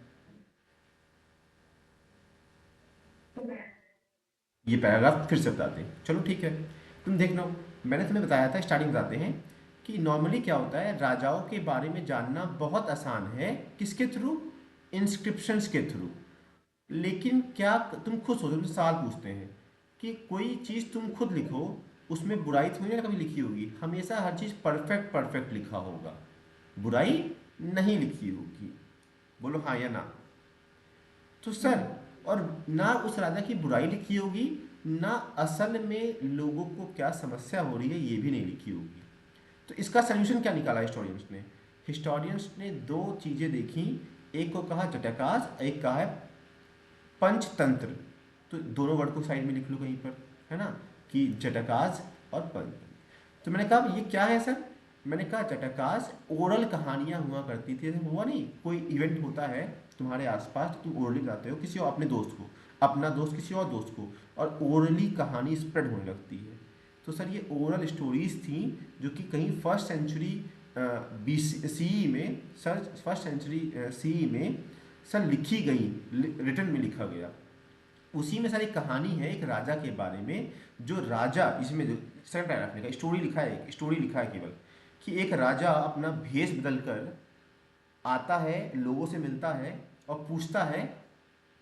S1: ये पैराग्राफ फिर से बताते हैं, चलो ठीक है। तुम देख लो, मैंने तुम्हें बताया था, स्टार्टिंग बताते हैं कि नॉर्मली क्या होता है, राजाओं के बारे में जानना बहुत आसान है, किसके थ्रू, इंस्क्रिप्शंस के थ्रू। लेकिन क्या तुम खुद सोचो, तुमसे सवाल पूछते हैं कि कोई चीज़ तुम खुद लिखो, उसमें बुराई थोड़ी ना कभी लिखी होगी, हमेशा हर चीज़ परफेक्ट परफेक्ट लिखा होगा, बुराई नहीं लिखी होगी। बोलो हाँ या ना। तो सर, और ना उस राजा की बुराई लिखी होगी, ना असल में लोगों को क्या समस्या हो रही है ये भी नहीं लिखी होगी। तो इसका सोल्यूशन क्या निकाला हिस्टोरियंस ने? हिस्टोरियंस ने दो चीज़ें देखी, एक को कहा जटाकाश, एक कहा है पंचतंत्र। तो दोनों वर्ड को साइड में लिख लो कहीं पर, है ना, कि जटाकाश और पंचतंत्र। तो मैंने कहा ये क्या है सर? मैंने कहा जटाकाश ओरल कहानियां हुआ करती थी। ऐसे हुआ नहीं, कोई इवेंट होता है तुम्हारे आसपास तो तुम ओरली बताते हो किसी और अपने दोस्त को, अपना दोस्त किसी और दोस्त को, और ओरली कहानी स्प्रेड होने लगती है। तो सर ये ओरल स्टोरीज थी जो कि कहीं फर्स्ट सेंचुरी बी सी में, सर फर्स्ट सेंचुरी सी में सर लिखी गई, रिटर्न में लिखा गया। उसी में सर एक कहानी है एक राजा के बारे में, जो राजा, इसमें जो सेकंड पैराग्राफ लिखा, स्टोरी लिखा है, एक स्टोरी लिखा है केवल, कि एक राजा अपना भेष बदल कर आता है, लोगों से मिलता है और पूछता है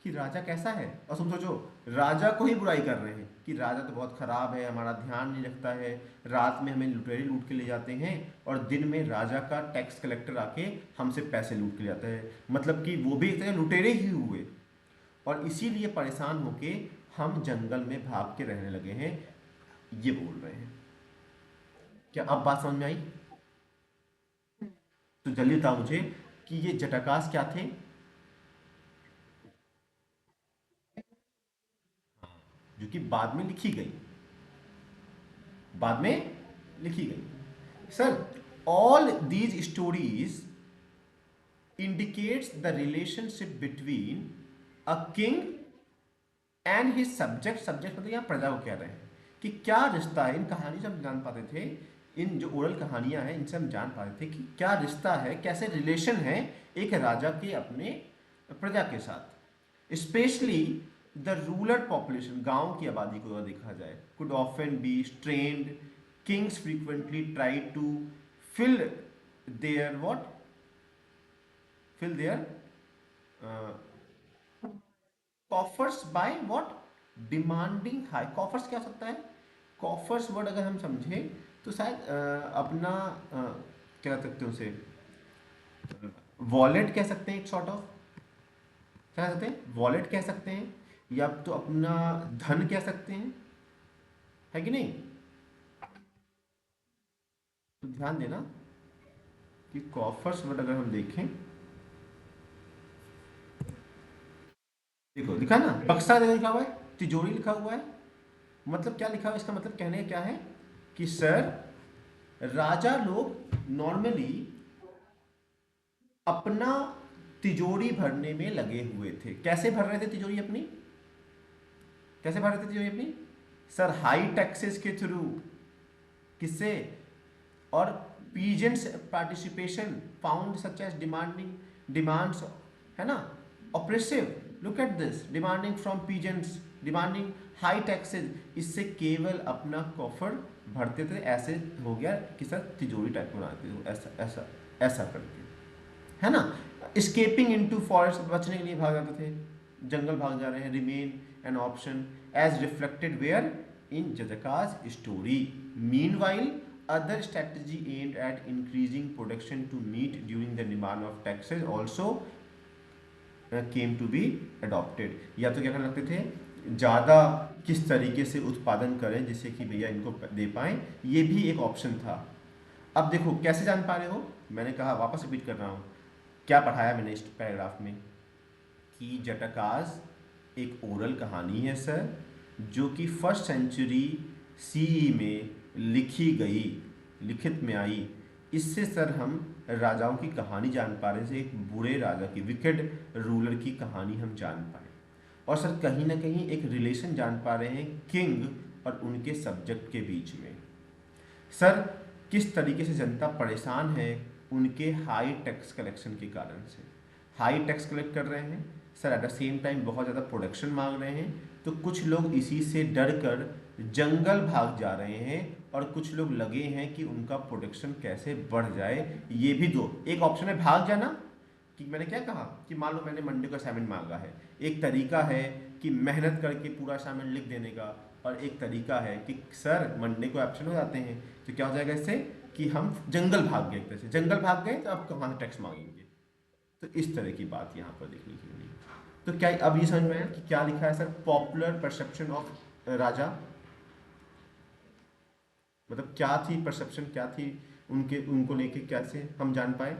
S1: कि राजा कैसा है। और तुम सोचो, राजा को ही बुराई कर रहे हैं कि राजा तो बहुत खराब है, हमारा ध्यान नहीं रखता है, रात में हमें लुटेरे लूट के ले जाते हैं, और दिन में राजा का टैक्स कलेक्टर आके हमसे पैसे लूट के ले जाता है। मतलब कि वो भी एक तरह लुटेरे ही हुए, और इसीलिए परेशान होके हम जंगल में भाग के रहने लगे हैं, ये बोल रहे हैं। क्या अब बात समझ में आई? तो जल्दी बताओ मुझे कि ये जटाकाश क्या थे? जो कि बाद में लिखी गई, बाद में लिखी गई। Sir, all these stories indicates the relationship between a king and his subject। Subject मतलब यहाँ प्रजा को कह रहे हैं कि क्या रिश्ता है। इन कहानी से हम जान पाते थे, इन जो ओरल कहानियां हैं इनसे हम जान पाते थे कि क्या रिश्ता है, कैसे रिलेशन है एक राजा के अपने प्रजा के साथ। स्पेशली द रूरल पॉपुलेशन, गांव की आबादी को अगर देखा जाए, could often be strained, kings frequently try to fill their what, fill their coffers by what, demanding high। coffers क्या हो सकता है? coffers वर्ड अगर हम समझे तो शायद अपना क्या कह सकते हैं उसे, वॉलेट कह सकते हैं, एक सॉर्ट ऑफ, क्या कह सकते हैं, वॉलेट कह सकते हैं, या तो अपना धन कह सकते हैं, है कि नहीं? तो ध्यान देना कि कॉफर्स वर्ड अगर हम देखें, देखो लिखा ना, बक्सा देखो लिखा हुआ है, तिजोरी लिखा हुआ है। मतलब क्या लिखा हुआ है, इसका मतलब कहने का क्या है कि सर, राजा लोग नॉर्मली अपना तिजोरी भरने में लगे हुए थे। कैसे भर रहे थे तिजोरी अपनी? कैसे भर रहे थे तिजोरी अपनी? सर हाई टैक्सेस के थ्रू। किससे? और peasants participation found such as demanding demands, है ना, oppressive. Look at this, demanding from peasants, demanding high taxes. इससे केवल अपना कॉफर भरते थे। ऐसे हो गया कि सर तिजोरी टाइप बनाते थे, ऐसा ऐसा ऐसा करके, है ना। स्केपिंग इनटू फॉरेस्ट, बचने के लिए भाग जाते थे, जंगल भाग जा रहे हैं। Remain an option as reflected where, in Jatakas story. Meanwhile other strategy aimed at increasing production to meet during the demand of taxes also came to be adopted। या तो क्या करने लगते थे, ज़्यादा किस तरीके से उत्पादन करें जिससे कि भैया इनको दे पाएँ, ये भी एक ऑप्शन था। अब देखो कैसे जान पा रहे हो, मैंने कहा वापस रिपीट कर रहा हूँ, क्या पढ़ाया मैंने इस पैराग्राफ में, कि जटाकाश एक ओरल कहानी है सर, जो कि फर्स्ट सेंचुरी सीई में लिखी गई, लिखित में आई। इससे सर हम राजाओं की कहानी जान पा रहे हैं, एक बुरे राजा की, विकेड रूलर की कहानी हम जान पाए। और सर कहीं ना कहीं एक रिलेशन जान पा रहे हैं किंग और उनके सब्जेक्ट के बीच में। सर किस तरीके से जनता परेशान है उनके हाई टैक्स कलेक्शन के कारण से। हाई टैक्स कलेक्ट कर रहे हैं sir, at the same time बहुत ज़्यादा प्रोडक्शन मांग रहे हैं, तो कुछ लोग इसी से डर कर जंगल भाग जा रहे हैं और कुछ लोग लगे हैं कि उनका प्रोडक्शन कैसे बढ़ जाए। ये भी दो, एक ऑप्शन है भाग जाना, कि मैंने क्या कहा कि मान लो मैंने मंडे को असाइनमेंट मांगा है, एक तरीका है कि मेहनत करके पूरा असाइनमेंट लिख देने का, और एक तरीका है कि सर मंडे को एब्सेंट हो जाते हैं, तो क्या हो जाएगा इससे कि हम जंगल भाग गए, एक तरह से जंगल भाग गए तो अब कहाँ से टैक्स मांगेंगे। तो इस तरह की बात यहाँ पर देखने की मिली। तो क्या अब ये समझ में आया कि क्या लिखा है सर, पॉपुलर परसेप्शन ऑफ राजा, मतलब क्या थी परसेप्शन, क्या थी उनके, उनको लेके कैसे हम जान पाए।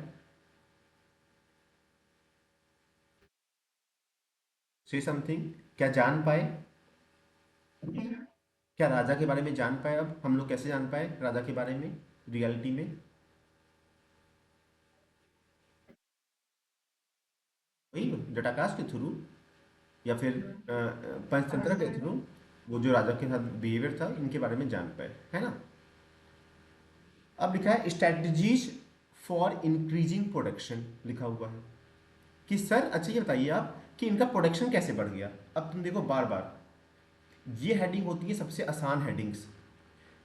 S1: से समथिंग, क्या जान पाए, क्या राजा के बारे में जान पाए, अब हम लोग कैसे जान पाए राजा के बारे में रियलिटी में। वही जटाकाश के थ्रू, या फिर पंचतंत्र के थ्रू, वो जो राजा के साथ बिहेवियर था इनके बारे में जान पाए, है ना। अब लिखा है स्ट्रेटजीज फॉर इंक्रीजिंग प्रोडक्शन, लिखा हुआ है कि सर अच्छा ये बताइए आप कि इनका प्रोडक्शन कैसे बढ़ गया। अब तुम देखो बार बार ये हेडिंग होती है सबसे आसान हेडिंग्स,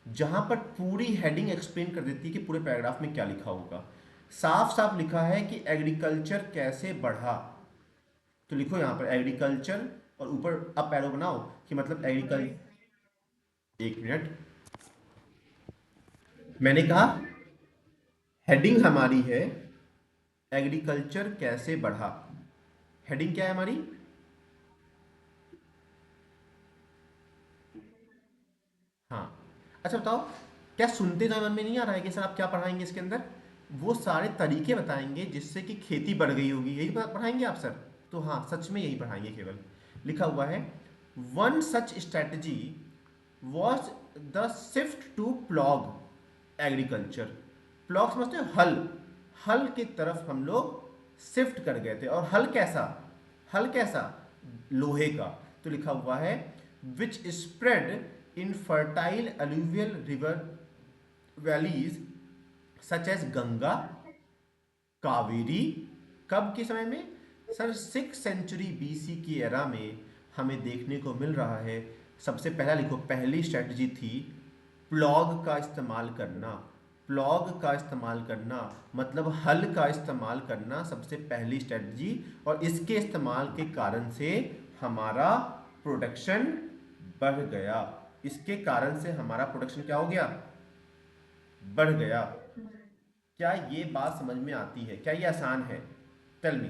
S1: जहां पर पूरी हेडिंग एक्सप्लेन कर देती है कि पूरे पैराग्राफ में क्या लिखा होगा। साफ साफ लिखा है कि एग्रीकल्चर कैसे बढ़ा, तो लिखो यहाँ पर एग्रीकल्चर, और ऊपर अप एरो बनाओ कि मतलब एग्रीकल्चर। एक मिनट, मैंने कहा हेडिंग हमारी है एग्रीकल्चर कैसे बढ़ा, हेडिंग क्या है हमारी। हाँ, अच्छा बताओ, क्या सुनते समय मन में नहीं आ रहा है कि सर आप क्या पढ़ाएंगे इसके अंदर, वो सारे तरीके बताएंगे जिससे कि खेती बढ़ गई होगी, यही पढ़ाएंगे आप सर। तो हाँ सच में यही पढ़ाएंगे केवल। लिखा हुआ है one such strategy was the shift to plough agriculture. Plough समझते हो, हल, हल की तरफ हम लोग शिफ्ट कर गए थे, और हल कैसा, हल कैसा, लोहे का। तो लिखा हुआ है which spread in fertile alluvial river valleys such as Ganga, Kaveri. कब के समय में सर, 6 सेंचुरी बीसी की एरा में हमें देखने को मिल रहा है। सबसे पहला लिखो, पहली स्ट्रेटजी थी प्लॉग का इस्तेमाल करना। प्लॉग का इस्तेमाल करना मतलब हल का इस्तेमाल करना, सबसे पहली स्ट्रेटजी, और इसके इस्तेमाल के कारण से हमारा प्रोडक्शन बढ़ गया। इसके कारण से हमारा प्रोडक्शन क्या हो गया, बढ़ गया। क्या ये बात समझ में आती है, क्या ये आसान है, टेल मी,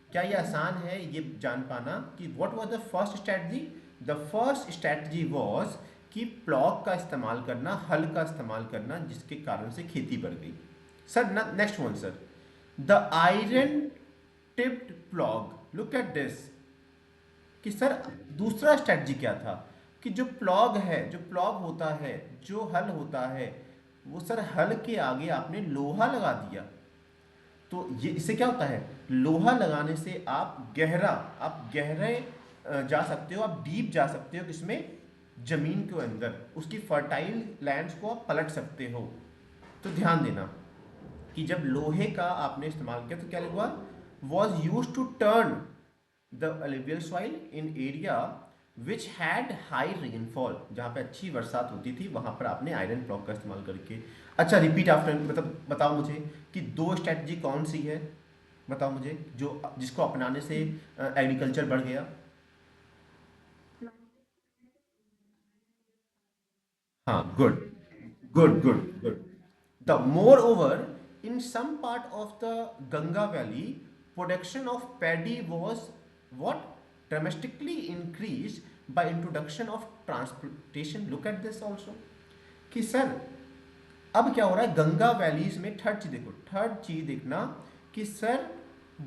S1: क्या ये आसान है ये जान पाना कि what was the first strategy. The first strategy was कि प्लॉग का इस्तेमाल करना, हल का इस्तेमाल करना, जिसके कारण से खेती बढ़ गई। Sir next one sir, the iron tipped plough, look at this, कि सर दूसरा स्ट्रेटजी क्या था, कि जो प्लॉग है, जो प्लॉग होता है, जो हल होता है, वो सर हल के आगे आपने लोहा लगा दिया। तो ये इससे क्या होता है, लोहा लगाने से आप गहरा, आप गहरे जा सकते हो, आप डीप जा सकते हो किसमें, जमीन के अंदर, उसकी फर्टाइल लैंड्स को आप पलट सकते हो। तो ध्यान देना कि जब लोहे का आपने इस्तेमाल किया तो क्या हुआ, was use to turn the alluvial soil in area which had high rainfall, जहाँ पे अच्छी बरसात होती थी वहाँ पर आपने आयरन ब्लॉक का इस्तेमाल करके। अच्छा रिपीट आफ्टर, मतलब बताओ मुझे कि दो स्ट्रेटजी कौन सी है, बताओ मुझे जो जिसको अपनाने से एग्रीकल्चर बढ़ गया। हाँ good, good good good. The more over in some part of the Ganga valley production of paddy was what dramatically increased by introduction of transportation, look at this also, कि सर अब क्या हो रहा है गंगा वैलीज में, थर्ड चीज देखो, थर्ड चीज देखना कि सर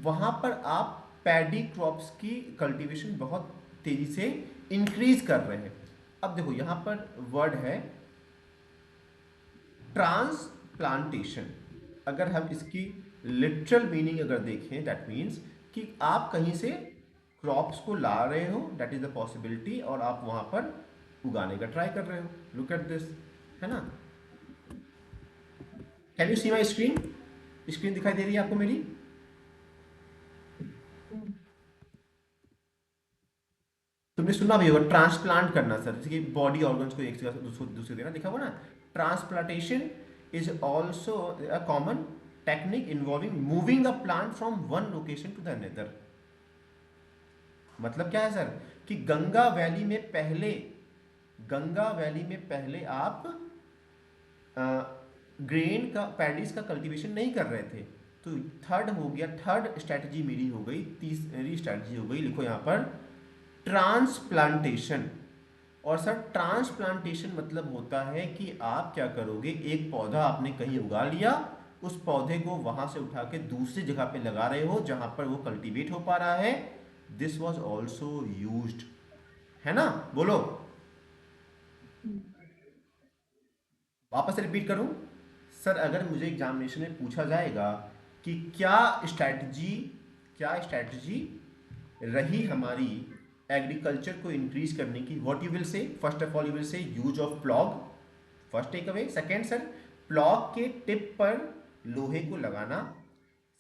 S1: वहां पर आप पैडी क्रॉप्स की कल्टीवेशन बहुत तेजी से इंक्रीज कर रहे हैं। अब देखो यहां पर वर्ड है ट्रांसप्लांटेशन, अगर हम इसकी लिटरल मीनिंग अगर देखें दैट मीन्स कि आप कहीं से क्रॉप्स को ला रहे हो, दैट इज द पॉसिबिलिटी, और आप वहां पर उगाने का ट्राई कर रहे हो, लुक एट दिस, है ना। Can you see my screen, screen दिखाई दे रही है आपको मेरी। तो तुमने सुना भी होगा ट्रांसप्लांट करना सर, जैसे कि बॉडी ऑर्गन्स को एक जगह से दूसरे दूसरे देना, लिखा हुआ ना। Transplantation is also a common technique involving moving the plant from one location to the another. मतलब क्या है सर, कि गंगा वैली में पहले आप ग्रेन का पैडीज का कल्टीवेशन नहीं कर रहे थे। तो थर्ड हो गया, थर्ड स्ट्रैटेजी मेरी हो गई, तीसरी स्ट्रैटेजी हो गई, लिखो यहाँ पर ट्रांसप्लांटेशन। और सर ट्रांसप्लांटेशन मतलब होता है कि आप क्या करोगे, एक पौधा आपने कहीं उगा लिया, उस पौधे को वहां से उठा के दूसरी जगह पे लगा रहे हो जहां पर वो कल्टीवेट हो पा रहा है। दिस वॉज ऑल्सो यूज्ड, है ना, बोलो। वापस रिपीट करूं सर, अगर मुझे एग्जामिनेशन में पूछा जाएगा कि क्या स्ट्रैटेजी रही हमारी एग्रीकल्चर को इंक्रीज करने की, what you will say, first of all you will say use of plough, first take away. Second sir, plough के टिप पर लोहे को लगाना।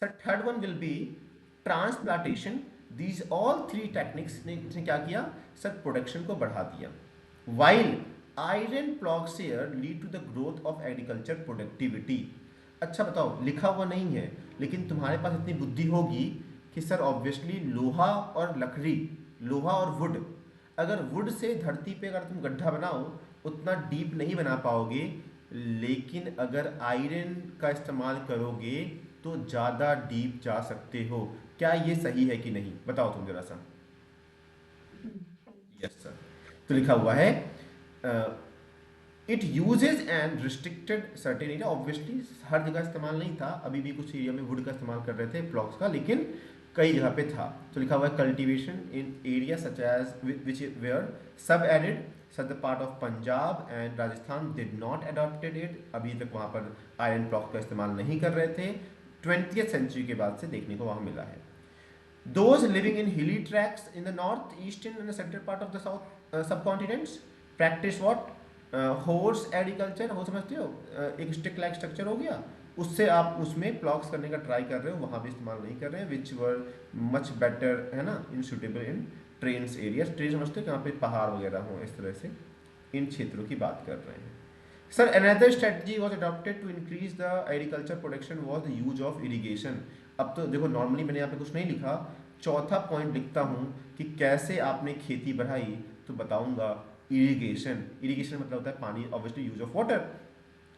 S1: Sir third one will be transplantation. These all three techniques ने क्या किया सर, प्रोडक्शन को बढ़ा दिया। While iron plough share lead to the growth of agriculture productivity. अच्छा बताओ, लिखा हुआ नहीं है लेकिन तुम्हारे पास इतनी बुद्धि होगी कि सर ऑब्वियसली लोहा और लकड़ी, लोहा और वुड, अगर वुड से धरती पे अगर तुम गड्ढा बनाओ उतना डीप नहीं बना पाओगे, लेकिन अगर आयरन का इस्तेमाल करोगे तो ज़्यादा डीप जा सकते हो। क्या ये सही है कि नहीं, बताओ तुम जरा सा। Yes sir. तो लिखा हुआ है it uses and restricted certain area. Obviously हर जगह इस्तेमाल नहीं था, अभी भी कुछ एरिया में वुड का इस्तेमाल कर रहे थे प्लॉक्स का, लेकिन कई जगह पे था। तो लिखा हुआ है cultivation in area such as which were sub arid such the part of Punjab and Rajasthan did not adopted it. अभी तक वहाँ पर आयरन प्लॉक का इस्तेमाल नहीं कर रहे थे, 20th सेंचुरी के बाद से देखने को वहाँ मिला है। Those living in hilly tracts in the north, eastern and the central part of the south subcontinents practice what? Horse agriculture। हो समझते हो, एक स्टिक लाइक स्ट्रक्चर हो गया, उससे आप उसमें प्लॉक्स करने का ट्राई कर रहे हो, वहाँ भी इस्तेमाल नहीं कर रहे हैं। विच वर मच बेटर, है ना, इन suitable in trains areas. Train समझते हो जहाँ पे पहाड़ वगैरह हों, इस तरह से इन क्षेत्रों की बात कर रहे हैं। Sir another strategy was adopted to increase the agriculture production was the use of irrigation. अब तो देखो नॉर्मली मैंने यहाँ पे कुछ नहीं लिखा, चौथा पॉइंट लिखता हूँ कि कैसे आपने खेती बढ़ाई, तो बताऊंगा इरिगेशन। इरिगेशन मतलब होता है पानी, ऑब्वियसली यूज ऑफ वाटर।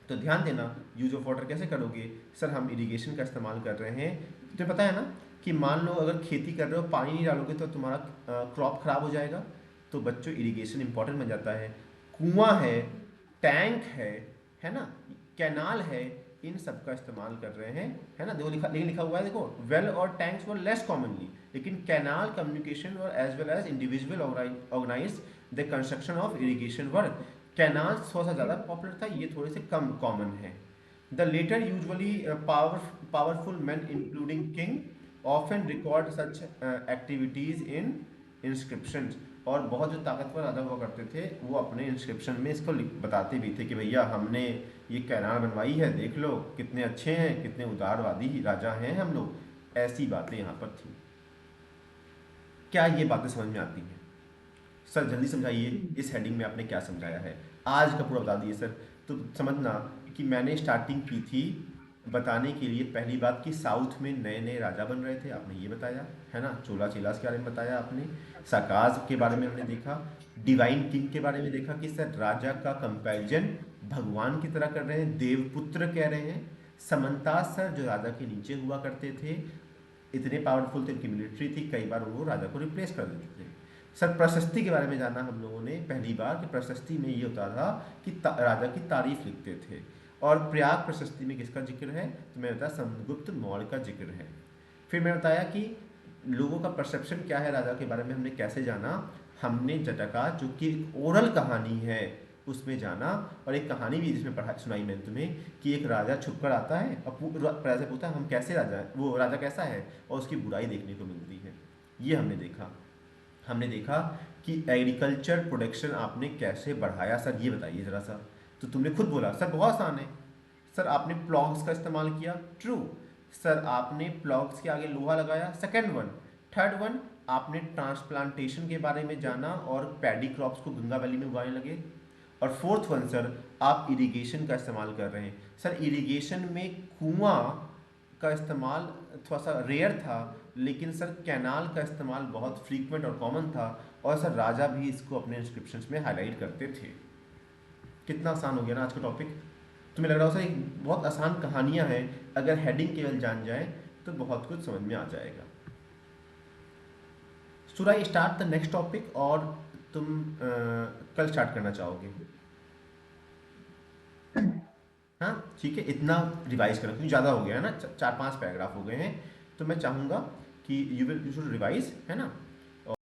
S1: तो ध्यान देना, यूज ऑफ वाटर कैसे करोगे सर, हम इरिगेशन का इस्तेमाल कर रहे हैं। तुम्हें पता है ना कि मान लो अगर खेती कर रहे हो, पानी नहीं डालोगे तो तुम्हारा क्रॉप खराब हो जाएगा। तो बच्चों इरिगेशन इंपॉर्टेंट बन जाता है। कुआं टैंक है ना, कैनाल है, इन सब का इस्तेमाल कर रहे हैं, है ना। देखो लिखा हुआ है, देखो वेल और टैंक्स वर लेस कॉमनली, लेकिन कैनाल कम्युनिकेशन और as well as individual organise the construction of irrigation work. Canal थोड़ा सा ज़्यादा पॉपुलर था, ये थोड़े से कम कॉमन है। The latter usually powerful man including king often record such activities in inscriptions. और बहुत जो ताकतवर राजा हुआ करते थे वो अपने इंस्क्रिप्शन में इसको बताते भी थे कि भैया हमने ये कैनाल बनवाई है, देख लो कितने अच्छे हैं, कितने उदारवादी राजा हैं हम लोग। ऐसी बातें यहाँ पर थी। क्या ये बातें समझ में आती हैं सर? जल्दी समझाइए, इस हेडिंग में आपने क्या समझाया है, आज का पूरा बता दिए सर। तो समझना कि मैंने स्टार्टिंग की थी बताने के लिए, पहली बात कि साउथ में नए नए राजा बन रहे थे, आपने ये बताया, है ना। चोला चिलास के बारे में बताया आपने, साकाज के बारे में हमने देखा, डिवाइन किंग के बारे में देखा कि सर राजा का कंपैरिजन भगवान की तरह कर रहे हैं, देवपुत्र कह रहे हैं। समंता सर जो राजा के नीचे हुआ करते थे, इतने पावरफुल थे, उनकी मिलिट्री थी, कई बार वो राजा को रिप्लेस कर देते थे। सर प्रशस्ति के बारे में जाना हम लोगों ने पहली बार कि प्रशस्ति में ये होता था कि राजा की तारीफ लिखते थे। और प्रयाग प्रशस्ति में किसका जिक्र है, तो मैंने बताया समुद्रगुप्त मौर्य का जिक्र है। फिर मैंने बताया कि लोगों का परसेप्शन क्या है राजा के बारे में, हमने कैसे जाना, हमने जटाका जो कि एक ओरल कहानी है उसमें जाना, और एक कहानी भी जिसमें पढ़ा सुनाई मैंने तुम्हें कि एक राजा छुपकर आता है और राजा पूछता है हम कैसे राजा है, वो राजा कैसा है, और उसकी बुराई देखने को मिलती है। ये हमने देखा। हमने देखा कि एग्रीकल्चर प्रोडक्शन आपने कैसे बढ़ाया सर, ये बताइए ज़रा सा। तो तुमने खुद बोला सर बहुत आसान है सर, आपने प्लॉग्स का इस्तेमाल किया, ट्रू। सर आपने प्लॉग्स के आगे लोहा लगाया, सेकेंड वन। थर्ड वन, आपने ट्रांसप्लांटेशन के बारे में जाना और पैडी क्रॉप्स को गंगा वैली में उगाने लगे। और फोर्थ वन सर, आप इरिगेशन का इस्तेमाल कर रहे हैं। सर इरिगेशन में कुआं का इस्तेमाल थोड़ा सा रेयर था, लेकिन सर कैनाल का इस्तेमाल बहुत फ्रीक्वेंट और कॉमन था, और सर राजा भी इसको अपने इंस्क्रिप्शंस में हाईलाइट करते थे। कितना आसान हो गया ना आज का टॉपिक। तुम्हें लग रहा हो सर एक बहुत आसान कहानियां हैं, अगर हेडिंग केवल जान जाए तो बहुत कुछ समझ में आ जाएगा। Should I start the next topic, और तुम कल स्टार्ट करना चाहोगे? हाँ ठीक है, इतना रिवाइज करो क्योंकि ज़्यादा हो गया है ना, चार पांच पैराग्राफ हो गए हैं, तो मैं चाहूँगा कि यू शुड रिवाइज, है ना।